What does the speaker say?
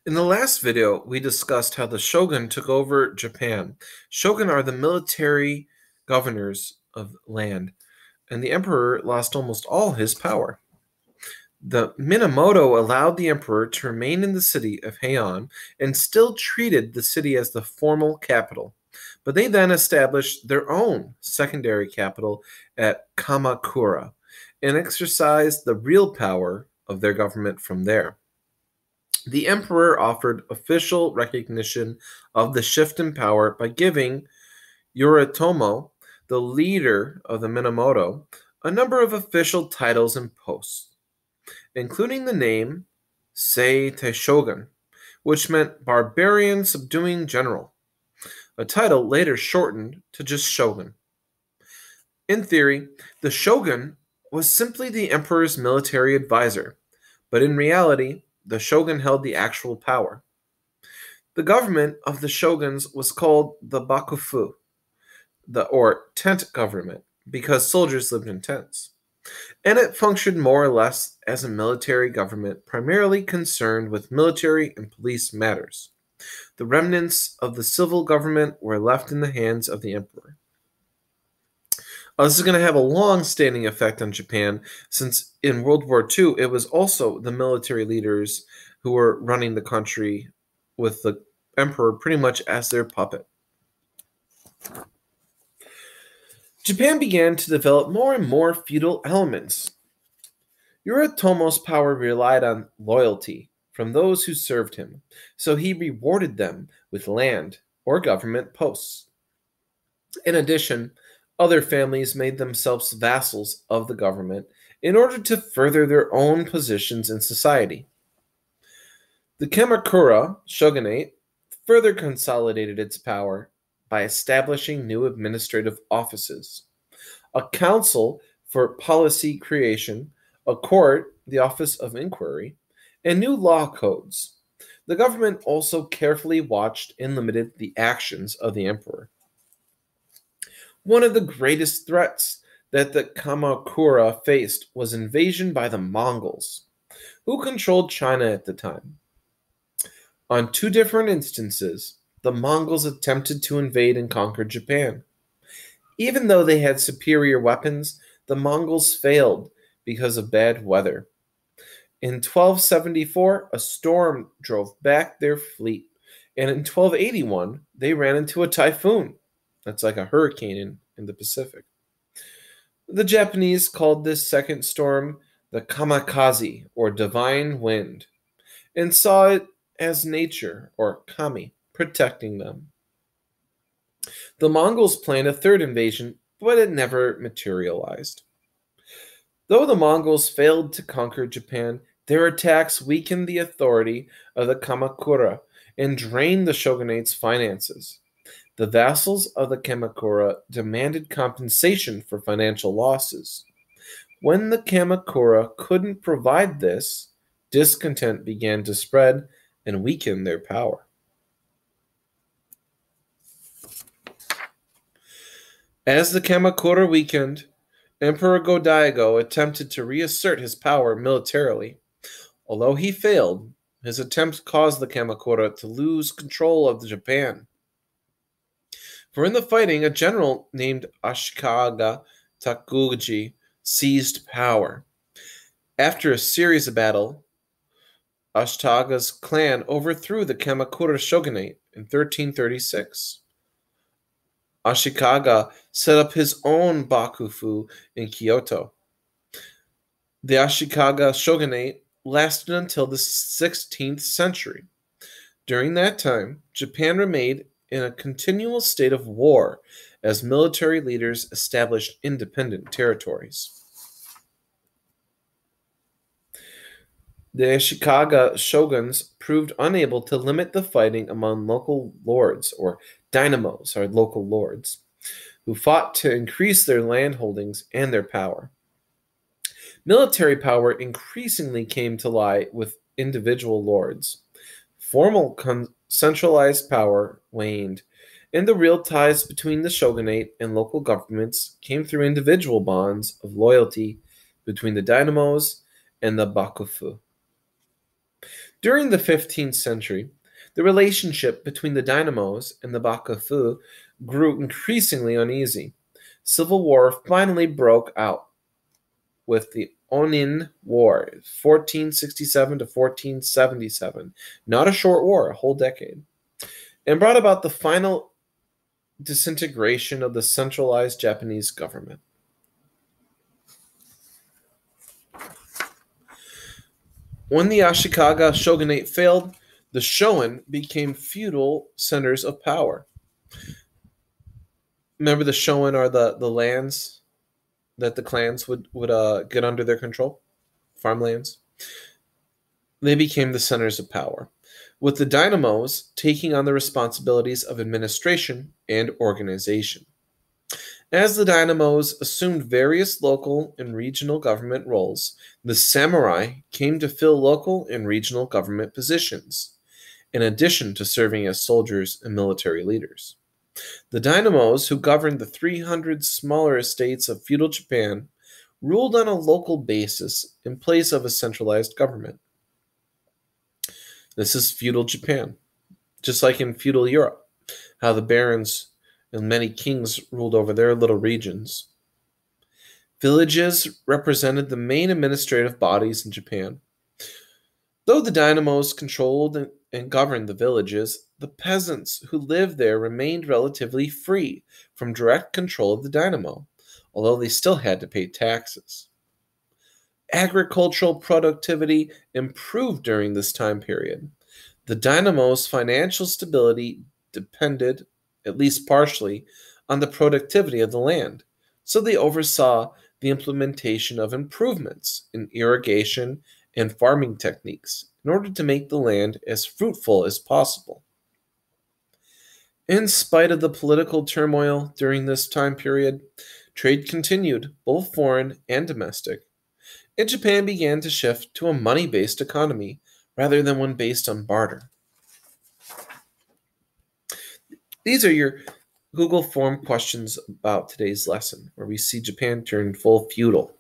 In the last video, we discussed how the shogun took over Japan. Shogun are the military governors of land, and the emperor lost almost all his power. The Minamoto allowed the emperor to remain in the city of Heian and still treated the city as the formal capital. But they then established their own secondary capital at Kamakura and exercised the real power of their government from there. The emperor offered official recognition of the shift in power by giving Yoritomo, the leader of the Minamoto, a number of official titles and posts, including the name Sei Shogun, which meant barbarian subduing general, a title later shortened to just shogun. In theory, the shogun was simply the emperor's military advisor, but in reality, the shogun held the actual power. The government of the shoguns was called the bakufu, or tent government, because soldiers lived in tents. And it functioned more or less as a military government primarily concerned with military and police matters. The remnants of the civil government were left in the hands of the emperor. This is going to have a long-standing effect on Japan, since in World War II, it was also the military leaders who were running the country with the emperor pretty much as their puppet. Japan began to develop more and more feudal elements. Yoritomo's power relied on loyalty from those who served him, so he rewarded them with land or government posts. In addition, other families made themselves vassals of the government in order to further their own positions in society. The Kamakura shogunate further consolidated its power by establishing new administrative offices: a council for policy creation, a court, the office of inquiry, and new law codes. The government also carefully watched and limited the actions of the emperor. One of the greatest threats that the Kamakura faced was invasion by the Mongols, who controlled China at the time. On two different instances, the Mongols attempted to invade and conquer Japan. Even though they had superior weapons, the Mongols failed because of bad weather. In 1274, a storm drove back their fleet, and in 1281, they ran into a typhoon. That's like a hurricane in the Pacific. The Japanese called this second storm the kamikaze, or divine wind, and saw it as nature, or kami, protecting them. The Mongols planned a third invasion, but it never materialized. Though the Mongols failed to conquer Japan, their attacks weakened the authority of the Kamakura and drained the shogunate's finances. The vassals of the Kamakura demanded compensation for financial losses. When the Kamakura couldn't provide this, discontent began to spread and weaken their power. As the Kamakura weakened, Emperor Go-Daigo attempted to reassert his power militarily. Although he failed, his attempt caused the Kamakura to lose control of Japan. For in the fighting, a general named Ashikaga Takuji seized power. After a series of battles, Ashikaga's clan overthrew the Kamakura shogunate in 1336. Ashikaga set up his own bakufu in Kyoto. The Ashikaga shogunate lasted until the 16th century. During that time, Japan remained in a continual state of war as military leaders established independent territories. The Ashikaga shoguns proved unable to limit the fighting among local lords, or Dynamos, or local lords, who fought to increase their land holdings and their power. Military power increasingly came to lie with individual lords. Formal centralized power waned, and the real ties between the shogunate and local governments came through individual bonds of loyalty between the Dynamos and the bakufu. During the 15th century, the relationship between the Dynamos and the Bakufu grew increasingly uneasy. Civil war finally broke out with the Onin War, 1467 to 1477. Not a short war, a whole decade, and brought about the final disintegration of the centralized Japanese government. When the Ashikaga shogunate failed, the shogun became feudal centers of power. Remember, the shogun are the lands that the clans would get under their control, farmlands. They became the centers of power, with the dynamos taking on the responsibilities of administration and organization. As the dynamos assumed various local and regional government roles, the samurai came to fill local and regional government positions, in addition to serving as soldiers and military leaders. The Dynamos, who governed the 300 smaller estates of feudal Japan, ruled on a local basis in place of a centralized government. This is feudal Japan, just like in feudal Europe, how the barons and many kings ruled over their little regions. Villages represented the main administrative bodies in Japan. Though the Dynamos controlled and governed the villages, the peasants who lived there remained relatively free from direct control of the dynamo, although they still had to pay taxes. Agricultural productivity improved during this time period. The dynamo's financial stability depended, at least partially, on the productivity of the land, so they oversaw the implementation of improvements in irrigation and farming techniques in order to make the land as fruitful as possible. In spite of the political turmoil during this time period, trade continued, both foreign and domestic, and Japan began to shift to a money-based economy rather than one based on barter. These are your Google form questions about today's lesson, where we see Japan turn full feudal.